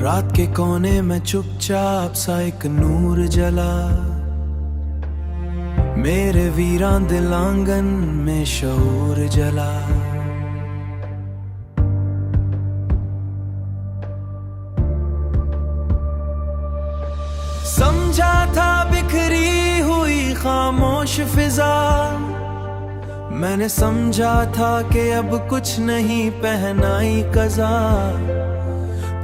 रात के कोने में चुपचाप सा एक नूर जला, मेरे वीरान दिल आंगन में शऊर जला। समझा था बिखरी हुई खामोश फिजा, मैंने समझा था कि अब कुछ नहीं पहनाई कज़ा,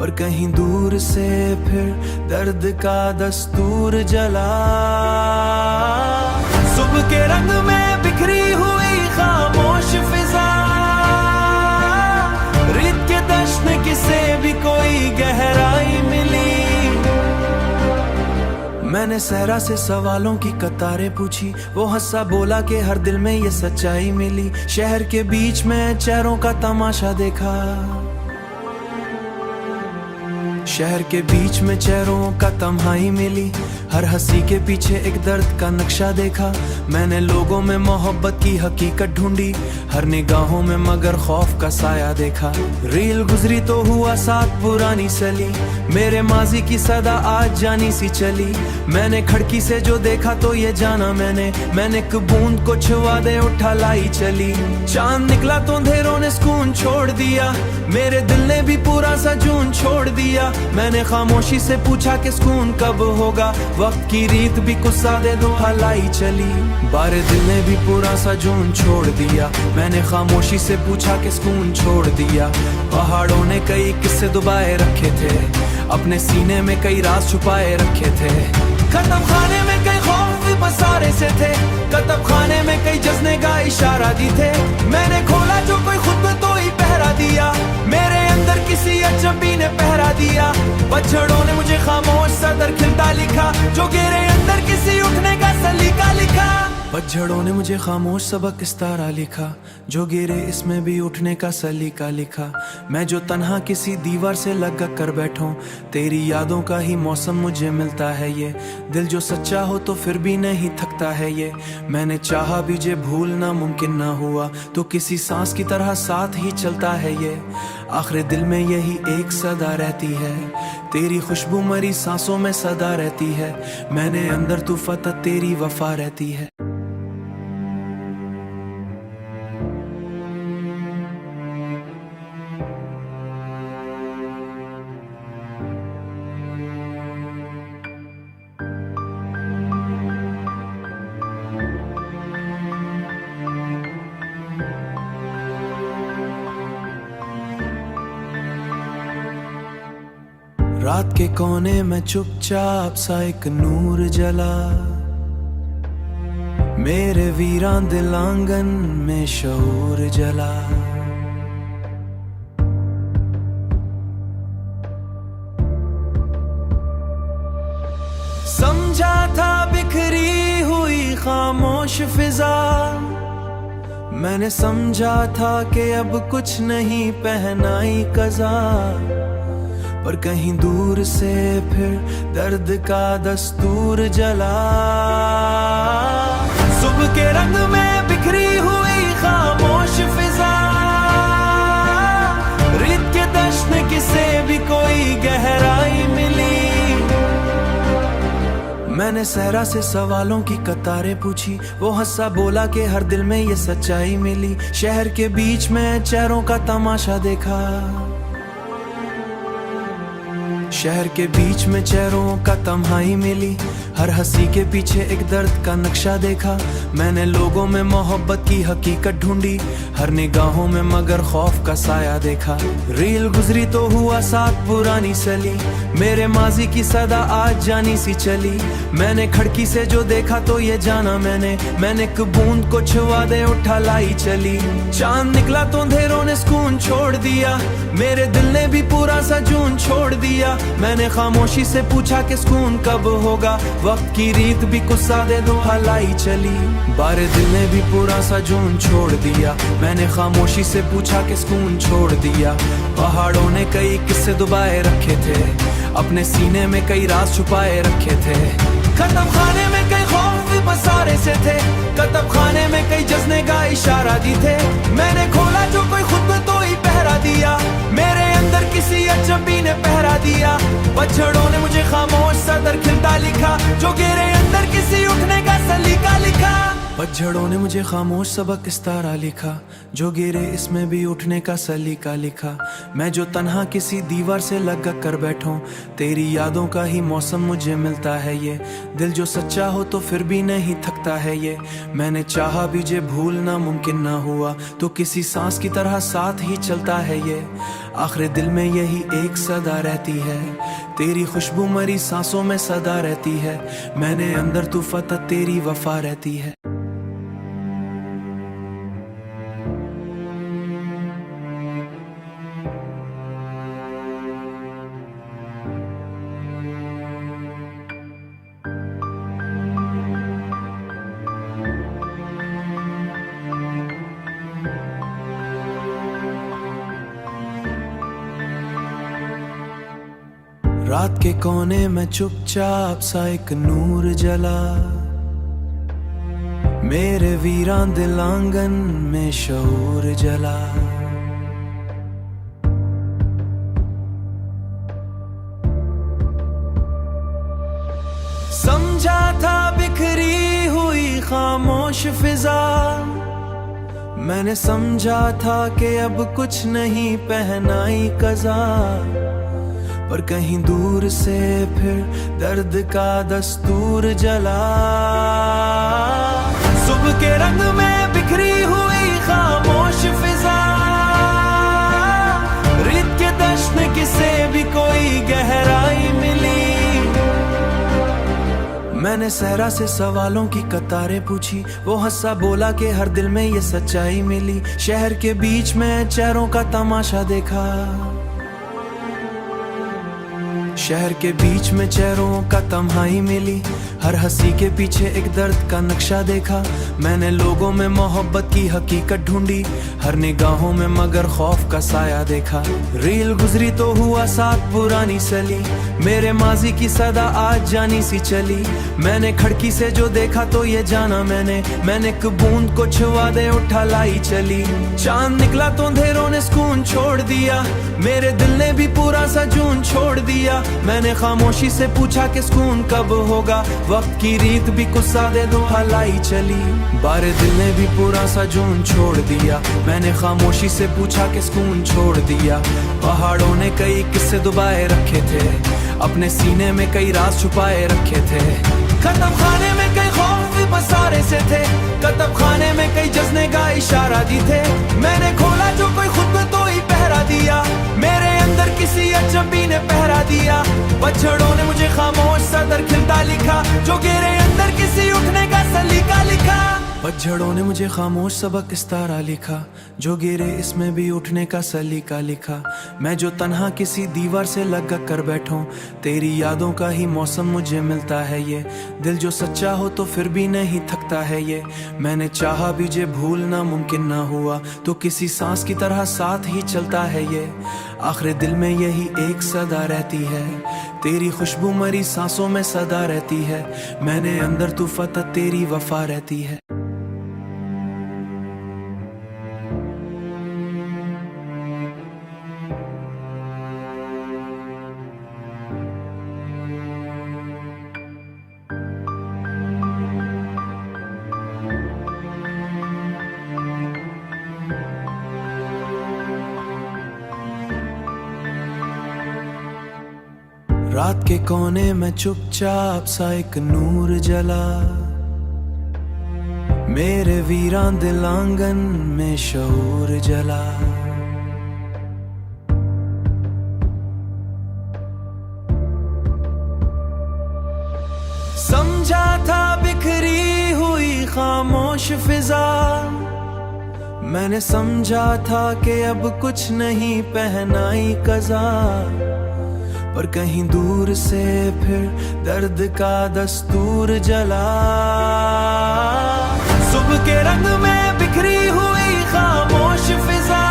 पर कहीं दूर से फिर दर्द का दस्तूर जला। सुबह के रंग में बिखरी हुई खामोश फिजा, रेत के दश्न किसे भी कोई गहराई मिली। मैंने सहरा से सवालों की कतारें पूछी, वो हंसा बोला कि हर दिल में ये सच्चाई मिली। शहर के बीच में चेहरों का तमाशा देखा, शहर के बीच में चेहरों का तन्हाई मिली। हर हंसी के पीछे एक दर्द का नक्शा देखा, मैंने लोगों में मोहब्बत की हकीकत ढूंढी। हर निगाहों में मगर खौफ का साया देखा। रील गुजरी तो हुआ साथ पुरानी सली, मेरे माजी की सदा आज जानी सी चली। मैंने खिड़की से जो देखा तो ये जाना मैंने एक बूंद को छुआ दे उठा लाई चली। चांद निकला तो अंधेरों ने सुकून छोड़ दिया, मेरे दिल ने भी पूरा सा जून छोड़ दिया। मैंने खामोशी से पूछा कि सुकून कब होगा, वक्त की रीत भी गुस्सा दे दो हलाई चली। बारे दिल ने भी पूरा सा जून छोड़ दिया, मैंने खामोशी से पूछा कि सुकून छोड़ दिया। पहाड़ों ने कई किस्से दुबाए रखे थे, अपने सीने में कई राज छुपाए रखे थे। कतब खाने में कई खौफ भी पसारे से थे, कतब खाने में कई जज्ने का इशारा दी थे। मैंने खोला जो कोई खुद में तो ही पहरा दिया, मेरे अंदर किसी अजनबी ने पहरा दिया। पतझड़ों ने मुझे खामोश सदर खिलता लिखा, जो गिरे अंदर किसी उठने का सलीका लिखा। पतझड़ों ने मुझे खामोश सबक इस्तारा लिखा, जो गिरे इसमें भी उठने का सलीका लिखा। मैं जो तन्हा किसी दीवार से लग कर बैठूं, तेरी यादों का ही मौसम मुझे मिलता है ये। दिल जो सच्चा हो तो फिर भी नहीं थकता है ये। मैंने चाहा भी जे भूलना मुमकिन ना हुआ, तो किसी सांस की तरह साथ ही चलता है ये। आखिर दिल में यही एक सदा रहती है, तेरी खुशबू मरी सांसों में सदा रहती है। मैंने अंदर तू फतह तेरी वफा रहती है। रात के कोने में चुपचाप सा एक नूर जला, मेरे वीरान दिल आंगन में शऊर जला। समझा था बिखरी हुई खामोश फिजा, मैंने समझा था कि अब कुछ नहीं पहनाई कज़ा, पर कहीं दूर से फिर दर्द का दस्तूर जला। सुबह के रंग में बिखरी हुई खामोश फिजा, रेत के दश्न किसे भी कोई गहराई मिली। मैंने सहरा से सवालों की कतारें पूछी, वो हंसा बोला कि हर दिल में ये सच्चाई मिली। शहर के बीच में चेहरों का तमाशा देखा, शहर के बीच में चेहरों का तन्हाई मिली। हर हंसी के पीछे एक दर्द का नक्शा देखा, मैंने लोगों में मोहब्बत की हकीकत ढूंढी। हर निगाहों में मगर खौफ का साया देखा। रील गुजरी तो हुआ साथ पुरानी सली, मेरे माजी की सदा आज जानी सी चली। मैंने खिड़की से जो देखा तो ये जाना मैंने एक बूंद को छुआ दे उठा लाई चली। चांद निकला तो अंधेरों ने सुकून छोड़ दिया, मेरे दिल ने भी पूरा सा जून छोड़ दिया। मैंने खामोशी से पूछा कि सुकून कब होगा, वक्त की रीत भी गुस्सा दे दो हलाई चली। बारे दिल ने भी पूरा सा जून छोड़ दिया, मैंने खामोशी से पूछा कि सुकून छोड़ दिया। पहाड़ों ने कई किस्से दुबाए रखे थे, अपने सीने में कई राज छुपाए रखे थे। कतब खाने में कई खौफ भी पसारे से थे, कतब खाने में कई जज्ने का इशारा दी थे। मैंने खोला जो कोई खुद में तो ही पहरा दिया, मेरे अंदर किसी अजनबी चंबी ने पहरा दिया। पतझड़ों ने मुझे खामोश सा दर खिलता लिखा, जो गिरे अंदर किसी उठने का सलीका लिखा। पतझड़ों ने मुझे खामोश सबक इस्तारा लिखा, जो गिरे इसमें भी उठने का सलीका लिखा। मैं जो तन्हा किसी दीवार से लग कर बैठूं, तेरी यादों का ही मौसम मुझे मिलता है ये। दिल जो सच्चा हो तो फिर भी नहीं थकता है ये। मैंने चाहा भी जे भूलना मुमकिन ना हुआ, तो किसी सांस की तरह साथ ही चलता है ये। आखिर दिल में यही एक सदा रहती है, तेरी खुशबू मरी सांसों में सदा रहती है। मैंने अंदर तू फतह तेरी वफा रहती है। रात के कोने में चुपचाप सा एक नूर जला, मेरे वीरान दिल आंगन में शऊर जला। समझा था बिखरी हुई खामोश फिजा, मैंने समझा था कि अब कुछ नहीं पहनाई कज़ा। पर कहीं दूर से फिर दर्द का दस्तूर जला। सुबह के रंग में बिखरी हुई खामोश फिजा, रेत के दश्त किसे भी कोई गहराई मिली। मैंने सहरा से सवालों की कतारें पूछी, वो हंसा बोला कि हर दिल में ये सच्चाई मिली। शहर के बीच में चेहरों का तमाशा देखा, शहर के बीच में चेहरों का तन्हाई मिली। हर हंसी के पीछे एक दर्द का नक्शा देखा। मैंने लोगों में मोहब्बत की हकीकत ढूंढी, हर निगाहों में मगर खौफ का साया देखा। रील गुजरी तो हुआ साथ पुरानी सली, मेरे माजी की सदा आज जानी सी चली। मैंने खिड़की से जो देखा तो ये जाना मैंने एक बूंद को छुआ दे उठा लाई चली। चांद निकला तो अंधेरों ने सुकून छोड़ दिया, मेरे दिल ने भी पूरा सा जून छोड़ दिया। मैंने खामोशी से पूछा कि सुकून कब होगा, वक्त की रीत भी गुस्सा दे दो हलाई चली। बारे दिल ने भी पूरा सा जून छोड़ दिया, मैंने खामोशी से पूछा कि सुकून छोड़ दिया। पहाड़ों ने कई किस्से दुबाए रखे थे, अपने सीने में कई राज छुपाए रखे थे। कतब खाने में कई खौफ भी पसारे से थे, कतब खाने में कई जज्ने का इशारा दी थे। मैंने खोला जो कोई खुद में तो ही पहरा दिया, मेरे अंदर किसी अजनबी ने पहरा दिया। पतझड़ों ने मुझे खामोश सा दर खिलता लिखा, जो गिरे अंदर किसी उठने का सलीका लिखा। पतझड़ों ने मुझे खामोश सबक इस्तारा लिखा, जो गिरे इसमें भी उठने का सलीका लिखा। मैं जो तन्हा किसी दीवार से लग कर बैठूं, तेरी यादों का ही मौसम मुझे मिलता है ये। दिल जो सच्चा हो तो फिर भी नहीं थकता है ये। मैंने चाहा भी जे भूलना मुमकिन ना हुआ, तो किसी सांस की तरह साथ ही चलता है ये। आखिर दिल में यही एक सदा रहती है, तेरी खुशबू मरी सांसों में सदा रहती है। मैंने अंदर तू फतह तेरी वफा रहती है। रात के कोने में चुपचाप सा एक नूर जला, मेरे वीरान दिल आंगन में शऊर जला। समझा था बिखरी हुई खामोश फिजा, मैंने समझा था कि अब कुछ नहीं पहनाई कज़ा। पर कहीं दूर से फिर दर्द का दस्तूर जला। सुबह के रंग में बिखरी हुई खामोश फिजा,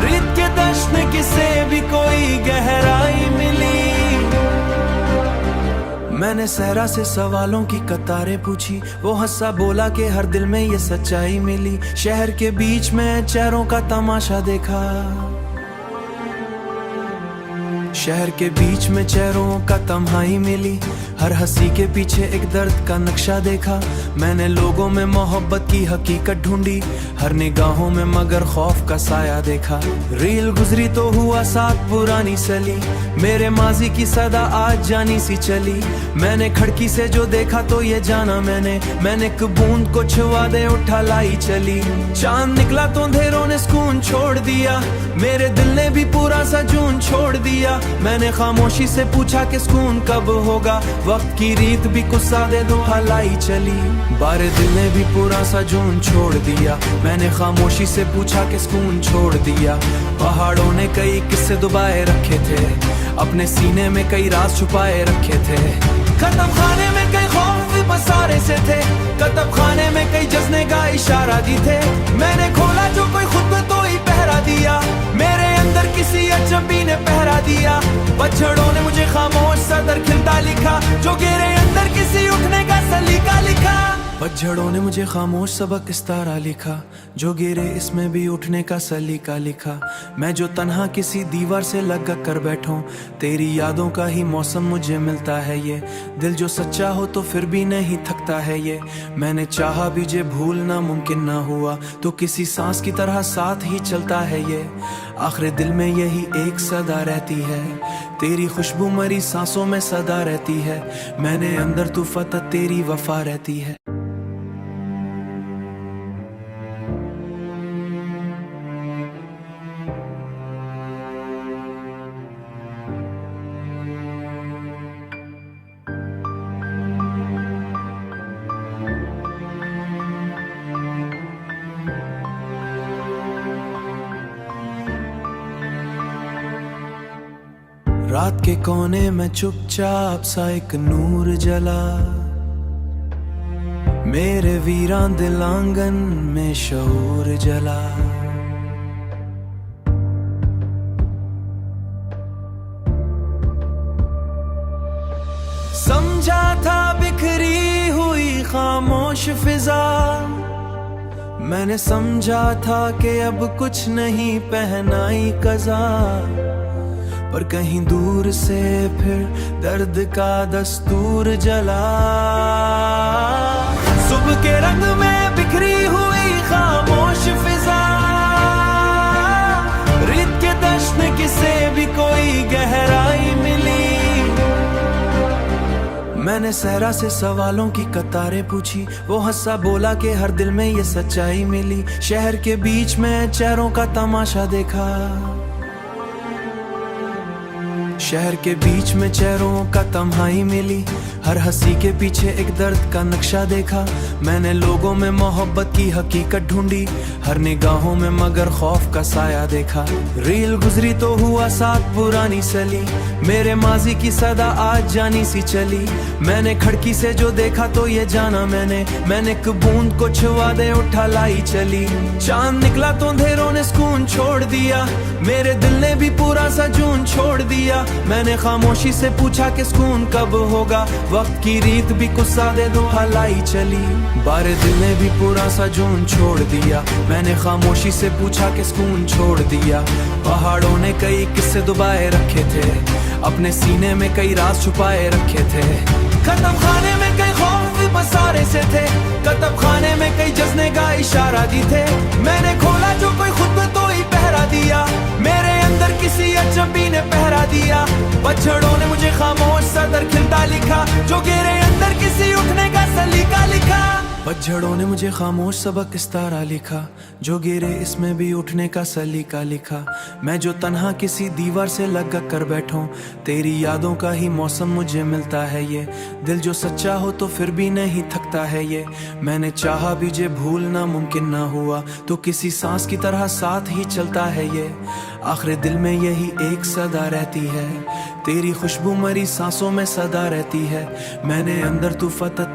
रेत के दश्त में किसे भी कोई गहराई मिली। मैंने सहरा से सवालों की कतारें पूछी, वो हंसा बोला कि हर दिल में ये सच्चाई मिली। शहर के बीच में चेहरों का तमाशा देखा, शहर के बीच में चेहरों का तन्हाई मिली, हर हंसी के पीछे एक दर्द का नक्शा देखा। मैंने लोगों में मोहब्बत की हकीकत ढूंढी, हर निगाहों में मगर खौफ का साया देखा। रील गुजरी तो हुआ साथ पुरानी सली, मेरे माजी की सदा आज जानी सी चली। मैंने खिड़की से जो देखा तो ये जाना मैंने एक बूंद को छुआ दे उठा लाई चली। चांद निकला तो अंधेरों ने सुकून छोड़ दिया, मेरे दिल ने भी पूरा सा जून छोड़ दिया। मैंने खामोशी से पूछा कि सुकून कब होगा, वक्त की रीत भी गुस्सा दे दो हलाई चली। बारे दिल ने भी पूरा सा जून छोड़ दिया, मैंने खामोशी से पूछा कि सुकून छोड़ दिया। पहाड़ों ने कई किस्से दुबाए रखे थे, अपने सीने में कई राज छुपाए रखे थे। कतब खाने में कई खौफ भी बसारे से थे, कतब खाने में कई जज्ने का इशारा दी थे। मैंने खोला जो कोई खुद में तो ही पहरा दिया, मेरे अंदर किसी अजनबी ने पहरा दिया। पतझड़ों ने मुझे खामोश सदर खिलता लिखा, जो गिरे अंदर किसी उठने का सलीका लिखा। पतझड़ों ने मुझे खामोश सबक इस्तारा लिखा, जो गिरे इसमें भी उठने का सलीका लिखा। मैं जो तन्हा किसी दीवार से लग कर बैठूं, तेरी यादों का ही मौसम मुझे मिलता है ये। दिल जो सच्चा हो तो फिर भी नहीं थकता है ये। मैंने चाहा भी जे भूलना मुमकिन ना हुआ, तो किसी सांस की तरह साथ ही चलता है ये। आखिर दिल में यही एक सदा रहती है, तेरी खुशबू मरी सांसों में सदा रहती है। मैंने अंदर तू फतह तेरी वफा रहती है। रात के कोने में चुपचाप सा एक नूर जला, मेरे वीरान दिल आंगन में शऊर जला। समझा था बिखरी हुई खामोश फिजा, मैंने समझा था कि अब कुछ नहीं पहनाई कज़ा। पर कहीं दूर से फिर दर्द का दस्तूर जला। सुबह के रंग में बिखरी हुई खामोश फिजा, रेत के दश्न किसे भी कोई गहराई मिली। मैंने सहरा से सवालों की कतारें पूछी, वो हंसा बोला कि हर दिल में ये सच्चाई मिली। शहर के बीच में चेहरों का तमाशा देखा, शहर के बीच में चेहरों का तन्हाई मिली, हर हंसी के पीछे एक दर्द का नक्शा देखा। मैंने लोगों में मोहब्बत की हकीकत ढूंढी, हर निगाहों में मगर खौफ का साया देखा। रील गुजरी तो हुआ साथ पुरानी सली, मेरे माजी की सदा आज जानी सी चली। मैंने खिड़की से जो देखा तो ये जाना मैंने एक बूंद को छुआ दे उठा लाई चली। चांद निकला तो अंधेरों ने सुकून छोड़ दिया, मेरे दिल ने भी पूरा सा जून छोड़ दिया। मैंने खामोशी से पूछा कि सुकून कब होगा, वक्त की रीत भी गुस्सा दे दो हलाई चली। बारे दिल ने भी पूरा सा जून छोड़ दिया, मैंने खामोशी से पूछा कि सुकून छोड़ दिया। पहाड़ों ने कई किस्से दुबाए रखे थे, अपने सीने में कई राज छुपाए रखे थे। कतब खाने में कई खौफ भी बसारे से थे, कतब खाने में कई जज्ने का इशारा दी थे। मैंने खोला जो कोई खुद में तो ही पहरा दिया, मेरे अंदर किसी अजनबी ने पहरा दिया। पतझड़ों ने मुझे खामोश सदर खिलता लिखा, जो गिरे अंदर किसी उठने का सलीका लिखा। पतझड़ों ने मुझे खामोश सबक इस्तारा लिखा, जो गिरे इसमें भी उठने का सलीका लिखा। मैं जो तन्हा किसी दीवार से लग कर बैठूं, तेरी यादों का ही मौसम मुझे मिलता है ये। दिल जो सच्चा हो तो फिर भी नहीं थकता है ये। मैंने चाहा भी जे भूलना मुमकिन ना हुआ, तो किसी सांस की तरह साथ ही चलता है ये। आखिर दिल में यही एक सदा रहती है, तेरी खुशबू मरी सांसों में सदा रहती है। मैंने अंदर तू फतह